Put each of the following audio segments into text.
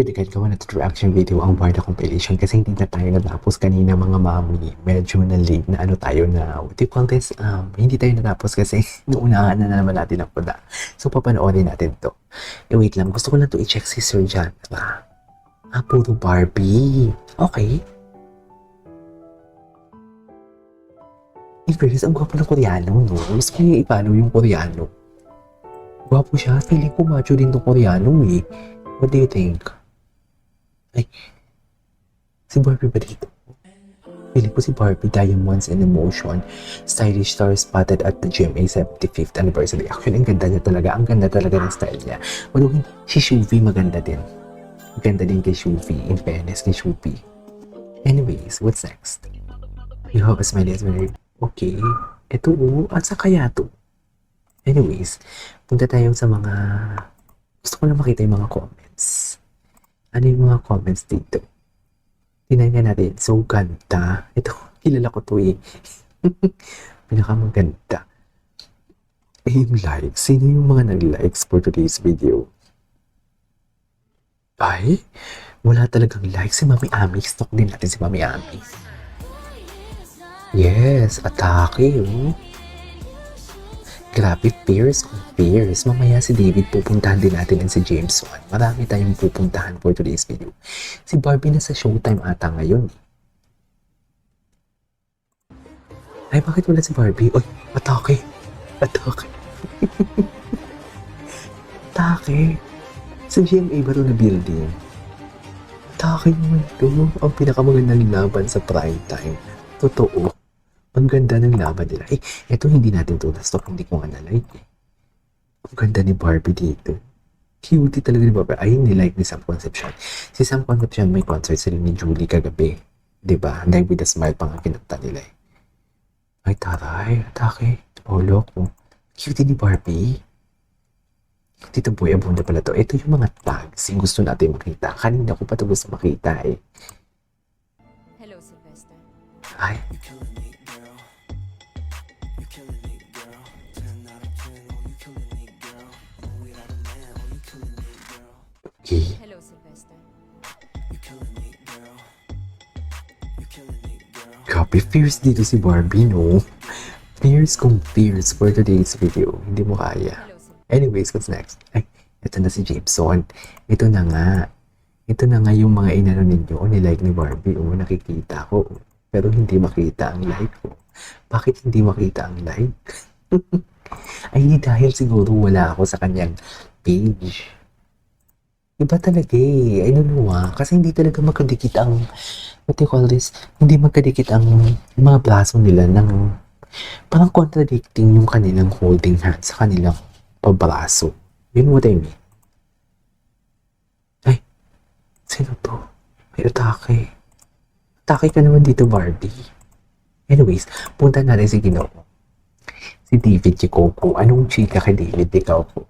the gagawa na reaction video ang Barda compilation kasi hindi na tayo natapos kanina mga mami. Medyo na late na tayo na, what do you call this? Hindi tayo natapos kasi naunahan na naman natin ang pula. So, papanoorin natin to. Wait lang. Gusto ko lang to i-check si Sir John. Puro Barbie. Okay. In fairness, ang gwapo ng Koreano, no? Gusto ko yung ipano yung Koreano. Gwapo siya. Feeling ko macho din tong Koreano, eh. What do you think? Ay, si Barbie ba dito? Feeling ko si Barbie, Diamonds and Emotion. Stylish star spotted at the GMA 75th anniversary. Actually, ang ganda niya talaga. Ang ganda talaga ng style niya. Although, si Shuvi maganda din. Maganda din kay Shuvi. In fairness kay Shuvi. Anyways, what's next? You have a smiley as well. Okay. Ito, at sa kaya to? Anyways, punta tayo sa mga... Gusto ko lang makita yung mga comments. Ano yung mga comments dito? Tingnan natin. So, ganda. Ito, kilala ko to eh. Pinakamaganda. Yung likes. Sino yung mga nag-likes for today's video? Ay, wala talagang likes. Si Mami Ami. Stalk din natin si Mami Ami. Yes, atake oh. Grabe, fierce kung fierce. Mamaya si David pupuntahan din natin and si James Wan. Marami tayong pupuntahan for today's video. Si Barbie na sa Showtime ata ngayon. Ay, bakit wala si Barbie? Oy, atake. Atake. Atake. Sa GMA ba ito na building? Atake naman ito. Ang pinakamagandang laban sa prime time. Totoo. Ang ganda ng laban nila. Eh, eto hindi natin to na-stop. Hindi ko nga na-like eh. Ang ganda ni Barbie dito. Cutie talaga ni Barbie. Ayun, ni-like ni Sam Concepcion. Si Sam Concepcion may concert sila ni Julie kagabi. Diba? Die with a Smile pang kinanta nila eh. Ay, taray. Atake. Polo ko. Cutie ni Barbie. Tito Boy, abunda pala to. Ito yung mga tags yung gusto natin makita. Kanina ko pa ito gusto makita eh. Hello, Sylvester. Ay. Okay. Hello, Sylvester. Grabe, fierce dito si Barbie, no? Fierce kung fierce for today's video. Hindi mo kaya. Hello, Sylvester. Anyways, what's next? Ay, ito na si Jameson. Ito na nga. Ito na nga yung mga inano ninyo o nilike ni Barbie. O, nakikita ko. Pero hindi makita ang like ko. Bakit hindi makita ang like? Ay, dahil siguro wala ako sa kanyang page. Iba talaga eh. I don't know kasi hindi talaga magkadikit ang, what do you call this? Hindi magkadikit ang mga braso nila ng, parang contradicting yung kanilang holding hands sa kanilang pabraso. You know what I mean? Ay, sino to? May atake. Atake ka naman dito, Barbie. Anyways, punta natin si Ginoo. Si David Chicoco. Anong chika kay David Chicoco?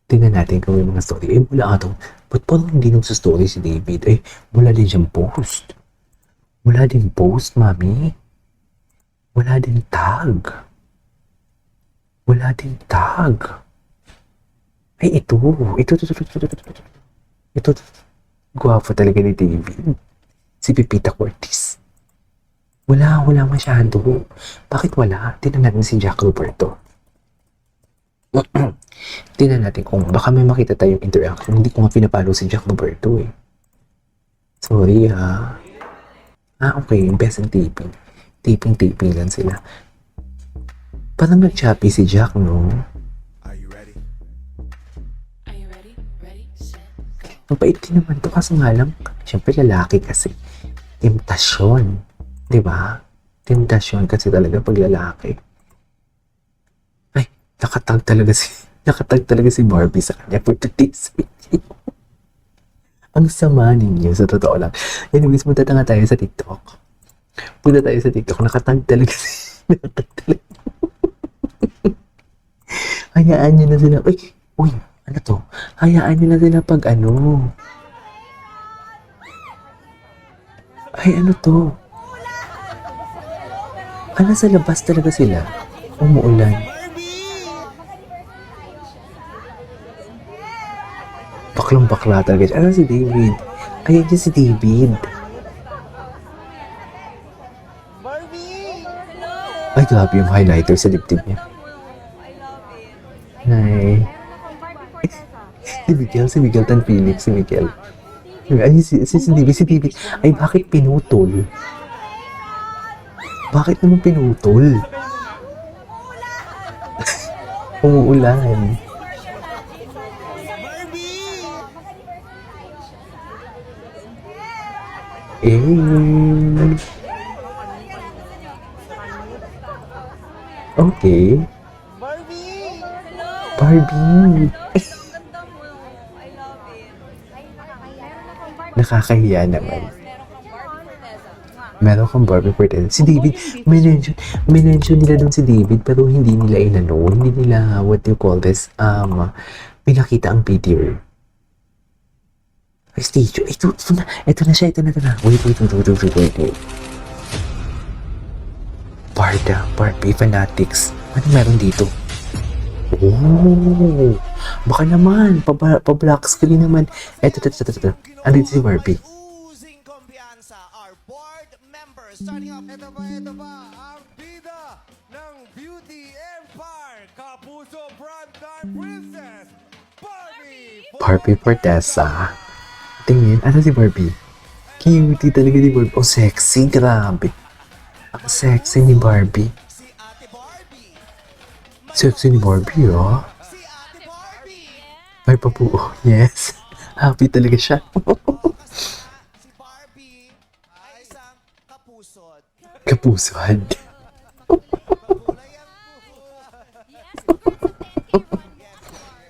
Tingnan natin kung may mga story. Eh, wala atong, ba't parang hindi nagsa-story si David? Eh, wala din siyang post. Wala din post, mami. Wala din tag. Wala din tag. Ay, ito. Ito. Guwapo talaga ni David. Si Pipita Cortez. Wala masyado. Bakit wala? Tingnan natin si Jack Roberto. Tingnan natin kung baka may makita tayong interaction. Hindi ko nga pinapalo si Jack Roberto eh. Sorry ha. Okay. Best ang taping. Taping lang sila. Parang nag-choppy si Jack, no? Are you ready? Are you ready? Ready, set, Mabait din naman to. Kaso nga lang, syempre lalaki kasi. Temptasyon. Diba? Temptasyon kasi talaga pag lalaki. Ay, nakatag talaga si Barbie sa kanya for today's video. Ang sama ninyo, sa totoo lang. Anyways, punta na nga tayo sa TikTok. Nakatag talaga nakatag talaga. Hayaan nyo na sila. Uy, ano to? Hayaan nyo na sila pag ano. Ay, ano to? Sa labas talaga sila. Umuulan. Baklang bakla talaga siya. Ano si David? Ayan siya si David. Ay, grabe yung highlighter sa dibdib niya. Hi. Si Miguel Tan Philip, si Miguel. Ay, si David. Ay, bakit pinutol? Bakit naman pinutol? Umuulan. Eh. Okay. Barbie. Nakakahiya naman. Meron kang Barbie Forteza. Si David, mention nila doon si David pero hindi nila inano, hindi nila, what do you call this, pinakita ang video. Ay, stage, ito na siya. Wait. Barbie Fanatics. Ano meron dito? Oh, baka naman, pa-black screen naman. Ito. Ano dito si Barbie? Losing kumpiyansa our board members. Starting up, ito ba ang bida ng Beauty Empire, Kapuso Frontline Princess, Barbie Forteza. Tingin, ano si Barbie? Cutie talaga ni Barbie. Oh, sexy, grabe. Ang sexy ni Barbie. si Ate Barbie, Sexy ni Barbie, oh. si Ate Barbie, May papuo. Yes. Happy talaga siya. si Barbie ay isang kapusot. Kapusuhan. Mapulay ang puso.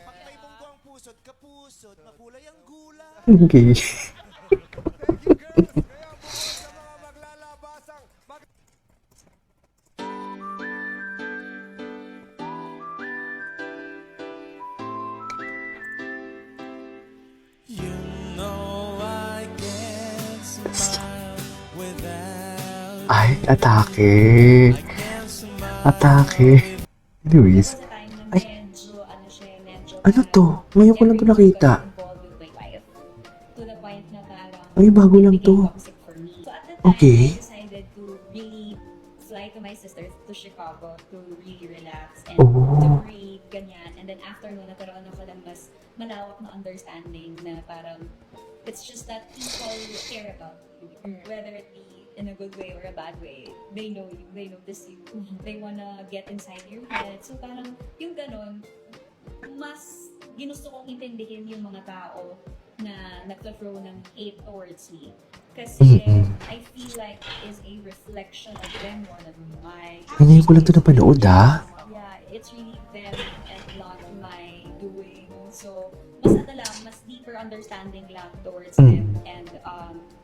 Pag may munggo ang pusot, kapusot, mapulay ang gula. Okay. Sa mga maglalabasang You know I can't smile without Ay, atake. Atake. Luis, Ay. Ano to? Ngayon ko lang to nakita. To the point na parang Ay, bago lang to. toxic for me. So at the time, Okay. I decided to really fly to my sisters to Chicago to really relax and Oh. to breathe, ganyan. And then after nun, nagkaroon ako ng mas malawak na understanding na parang it's just that people care about you. Whether it be in a good way or a bad way, they know you, they notice you, they wanna get inside your head. So parang yung ganon, mas ginusto kong intindihin yung mga tao na nagta-throw ng hate towards me. Kasi I feel like it is a reflection of them more than my... Ngayon ko lang to napanood, ah. Yeah, it's really them and not my doing. So, mas ano lang, mas deeper understanding lang towards them. And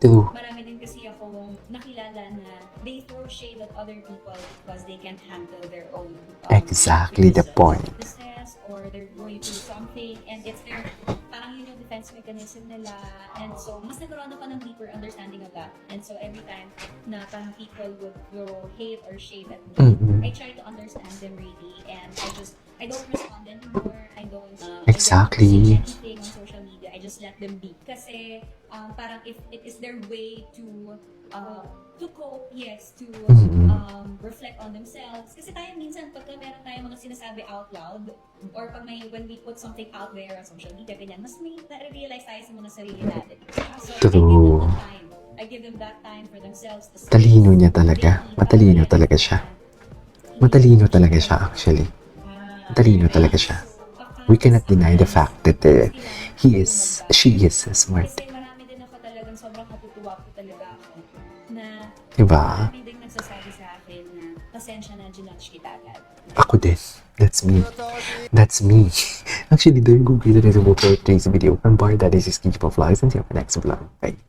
True. marami din kasi akong nakilala na they throw shade at other people because they can't handle their own Exactly the point. business or they're going through something and it's their parang yun yung defense mechanism nila, and so mas nagkaroon ako ng deeper understanding of that. And so every time na parang people would throw hate or shade at me, I try to understand them really, and I don't respond anymore. I don't Exactly. say anything on social media. I just let them be. Kasi parang if it is their way to cope, yes, to reflect on themselves. Kasi tayo minsan, pagka meron tayong mga sinasabi out loud, or pag when we put something out there on social media, ganyan, mas may na-realize tayo sa mga sarili natin. So, True. I give them that time for themselves. To Talino niya talaga. Matalino talaga siya. Matalino talaga siya, actually. Matalino talaga siya. We cannot deny the fact that she is smart. Kasi marami din ako talagang sobrang natutuwa po talaga ako na Diba? marami din nagsasabi sa akin na pasensya na ginudge kita agad. Ako din. That's me. That's me. Actually, there you go guys. That is about for today's video. From Bar, that is Sketch of Lies. And see you on the next vlog. Bye.